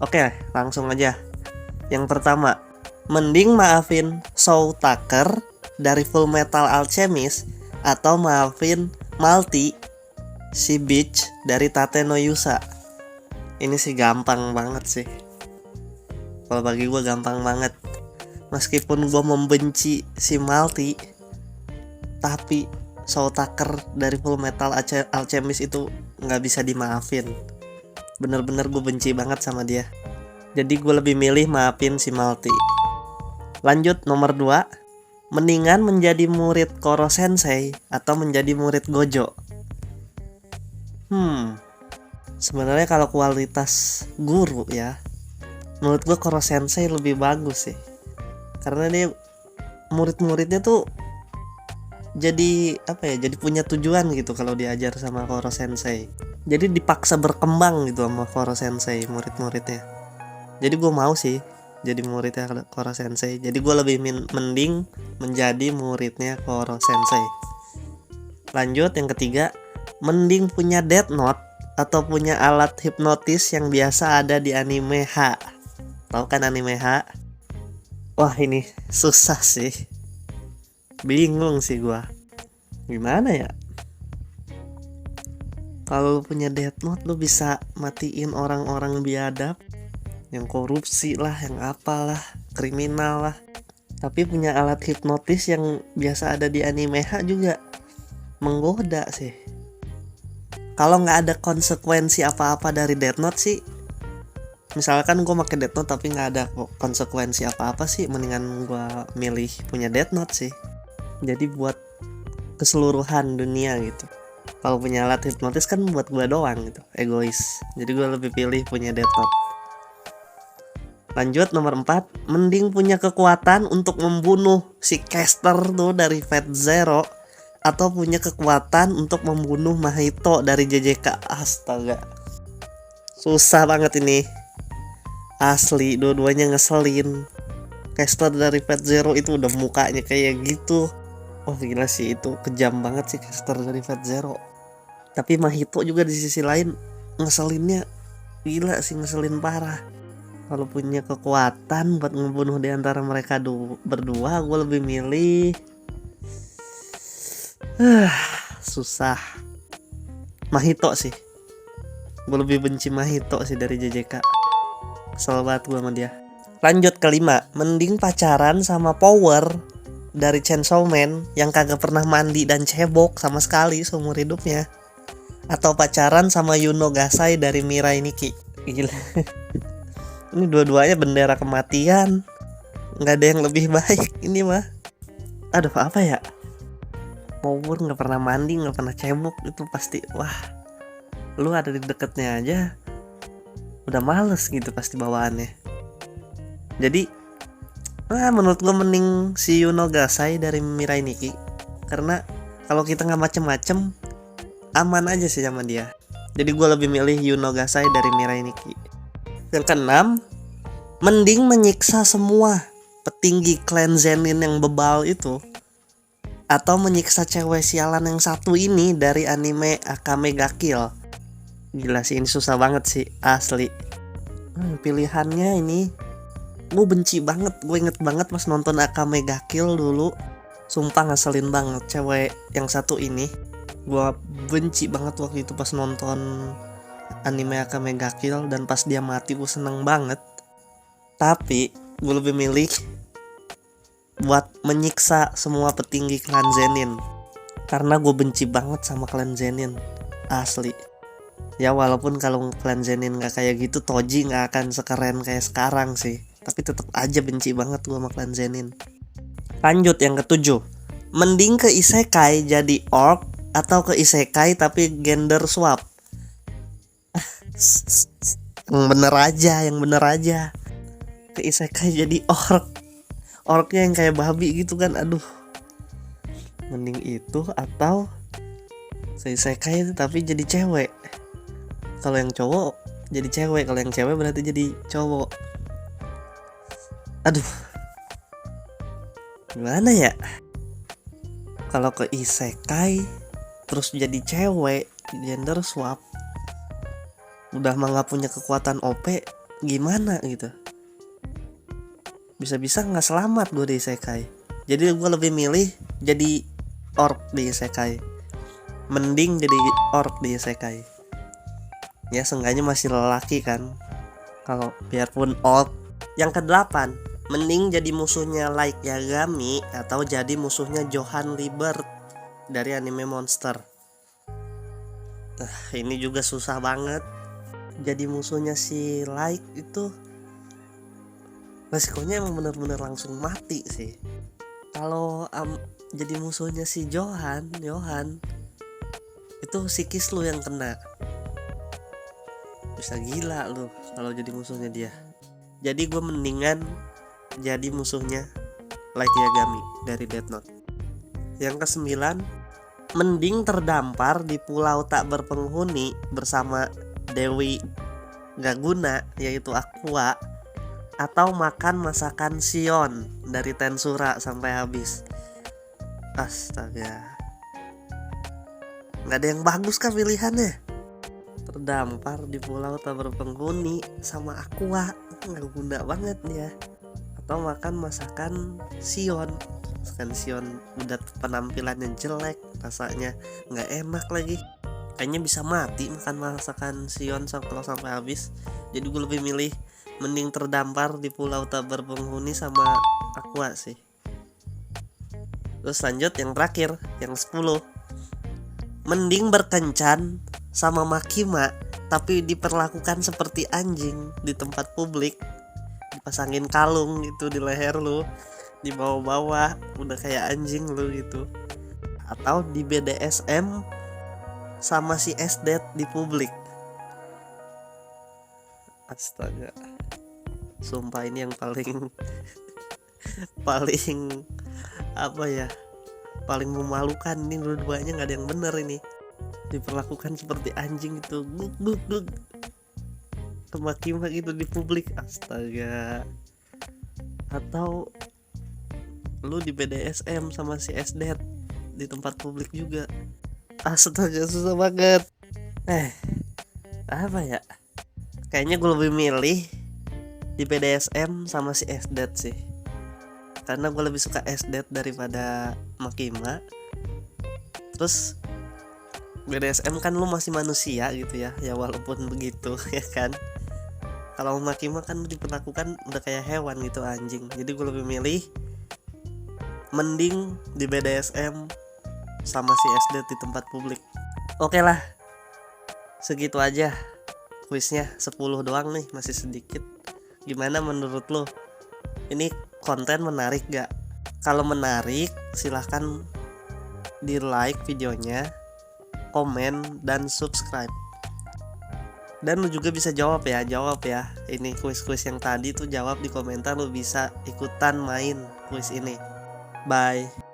Oke, langsung aja. Yang pertama, mending maafin Shaw Tucker dari Full Metal Alchemist atau maafin Malty si Bitch dari Tate no Yusa. Ini sih gampang banget sih. Kalau bagi gue gampang banget. Meskipun gue membenci si Malty, tapi Shaw Tucker dari Full Metal Alchemist itu nggak bisa dimaafin. Bener-bener gue benci banget sama dia. Jadi gue lebih milih maafin si Malty. Lanjut nomor 2, mendingan menjadi murid Koro Sensei atau menjadi murid Gojo. Sebenarnya kalau kualitas guru ya, menurut gue Koro Sensei lebih bagus sih. Karena dia murid-muridnya tuh jadi jadi punya tujuan gitu kalau diajar sama Koro Sensei. Jadi dipaksa berkembang gitu sama Koro Sensei murid-muridnya. Jadi gue mau sih jadi muridnya Koro Sensei. Jadi gue lebih mending menjadi muridnya Koro Sensei. Lanjut yang ketiga, mending punya Death Note atau punya alat hipnotis yang biasa ada di anime H. Tahu kan anime H? Wah, ini susah sih. Bingung sih gua. Gimana ya? Kalau lu punya Death Note, lu bisa matiin orang-orang biadab, yang korupsi lah, yang apalah, kriminal lah. Tapi punya alat hipnotis yang biasa ada di anime H juga menggoda sih. Kalau nggak ada konsekuensi apa-apa dari Death Note sih, misalkan gue pakai Death Note tapi nggak ada konsekuensi apa-apa sih, mendingan gue milih punya Death Note sih. Jadi buat keseluruhan dunia gitu. Kalau punya alat hipnotis kan buat gue doang gitu, egois. Jadi gue lebih pilih punya Death Note. Lanjut nomor 4, mending punya kekuatan untuk membunuh si Caster tuh dari Fate Zero atau punya kekuatan untuk membunuh Mahito dari JJK. Astaga, susah banget ini. Asli, dua-duanya ngeselin. Caster dari Fate Zero itu udah mukanya kayak gitu. Oh gila sih, itu kejam banget sih Caster dari Fate Zero. Tapi Mahito juga di sisi lain ngeselinnya gila sih, ngeselin parah. Kalau punya kekuatan buat ngebunuh di antara mereka berdua, gue lebih milih susah, Mahito sih. Gue lebih benci Mahito sih dari JJK. Kesel banget gue sama dia. Lanjut kelima, mending pacaran sama Power dari Chainsaw Man yang kagak pernah mandi dan cebok sama sekali seumur hidupnya, atau pacaran sama Yuno Gasai dari Mirai Nikki. Gila. Ini dua-duanya bendera kematian. Nggak ada yang lebih baik ini mah. Aduh, apa ya? Power nggak pernah mandi, nggak pernah cebok, itu pasti wah. Lu ada di deketnya aja udah males gitu pasti bawaannya. Jadi menurut gue mending si Yuno Gasai dari Mirai Nikki. Karena kalau kita nggak macem-macem, aman aja sih sama dia. Jadi gue lebih milih Yuno Gasai dari Mirai Nikki. Yang keenam, mending menyiksa semua petinggi klan Zenin yang bebal itu, atau menyiksa cewek sialan yang satu ini dari anime Akame ga Kill. Gila sih, ini susah banget sih, asli. Pilihannya ini gue benci banget. Gue inget banget pas nonton Akame ga Kill dulu. Sumpah ngeselin banget cewek yang satu ini. Gue benci banget waktu itu pas nonton anime Akame ga Kill, dan pas dia mati gue seneng banget. Tapi gue lebih milih buat menyiksa semua petinggi klan Zenin, karena gue benci banget sama klan Zenin, asli. Ya walaupun kalau klan Zenin gak kayak gitu, Toji gak akan sekeren kayak sekarang sih, tapi tetap aja benci banget gue sama klan Zenin. Lanjut yang ketujuh, mending ke isekai jadi orc atau ke isekai tapi gender swap. Yang bener aja ke isekai jadi orcnya yang kayak babi gitu kan. Aduh, mending itu atau isekai tapi jadi cewek. Kalau yang cowok jadi cewek, kalau yang cewek berarti jadi cowok. Aduh, gimana ya? Kalau ke isekai terus jadi cewek, gender swap, udah mah gak punya kekuatan OP, gimana gitu. Bisa-bisa nggak selamat gue di isekai. Jadi gue lebih milih jadi orc di isekai. Mending jadi orc di isekai. Ya seenggaknya masih lelaki kan. Kalau biarpun orc. Yang ke-8, mending jadi musuhnya Light Yagami atau jadi musuhnya Johann Liebert dari anime Monster. Ini juga susah banget. Jadi musuhnya si Light itu resikonya emang bener-bener langsung mati sih. Kalau jadi musuhnya si Johann itu psikis lu yang kena. Bisa gila lu kalau jadi musuhnya dia. Jadi gue mendingan jadi musuhnya Light Yagami dari Death Note. Yang ke-9, mending terdampar di pulau tak berpenghuni bersama Dewi gak guna yaitu Aqua, atau makan masakan Sion dari Tensura sampai habis. Astaga, gak ada yang bagus kah pilihannya? Terdampar di pulau tak berpenghuni sama Aqua, gak guna banget ya. Atau makan masakan Sion. Masakan Sion udah penampilannya jelek, rasanya gak enak lagi. Kayaknya bisa mati makan masakan Sion kalau sampai habis. Jadi gue lebih milih mending terdampar di pulau tak berpenghuni sama Aqua sih. Terus lanjut yang terakhir, yang 10, mending berkencan sama Makima tapi diperlakukan seperti anjing di tempat publik. Dipasangin kalung gitu di leher lu, dibawa-bawa udah kayak anjing lu gitu. Atau di BDSM sama si Esdet di publik. Astaga, sumpah ini yang paling apa ya, paling memalukan. Ini dua-duanya nggak ada yang bener ini. Diperlakukan seperti anjing itu, gug kemaki-maki gitu di publik. Astaga. Atau lu di BDSM sama si Esdet di tempat publik juga. Astaga, susah banget. Apa ya? Kayaknya gue lebih milih di BDSM sama si Esdet sih. Karena gue lebih suka Esdet daripada Makima. Terus BDSM kan lu masih manusia gitu ya. Ya walaupun begitu ya kan. Kalau Makima kan diperlakukan udah kayak hewan gitu, anjing. Jadi gue lebih milih mending di BDSM sama si Esdet di tempat publik. Oke lah, segitu aja kuisnya, 10 doang nih, masih sedikit. Gimana menurut lo? Ini konten menarik gak? Kalau menarik silahkan di like videonya, komen, dan subscribe. Dan lu juga bisa jawab ya. Ini kuis-kuis yang tadi tuh jawab di komentar, lu bisa ikutan main kuis ini. Bye.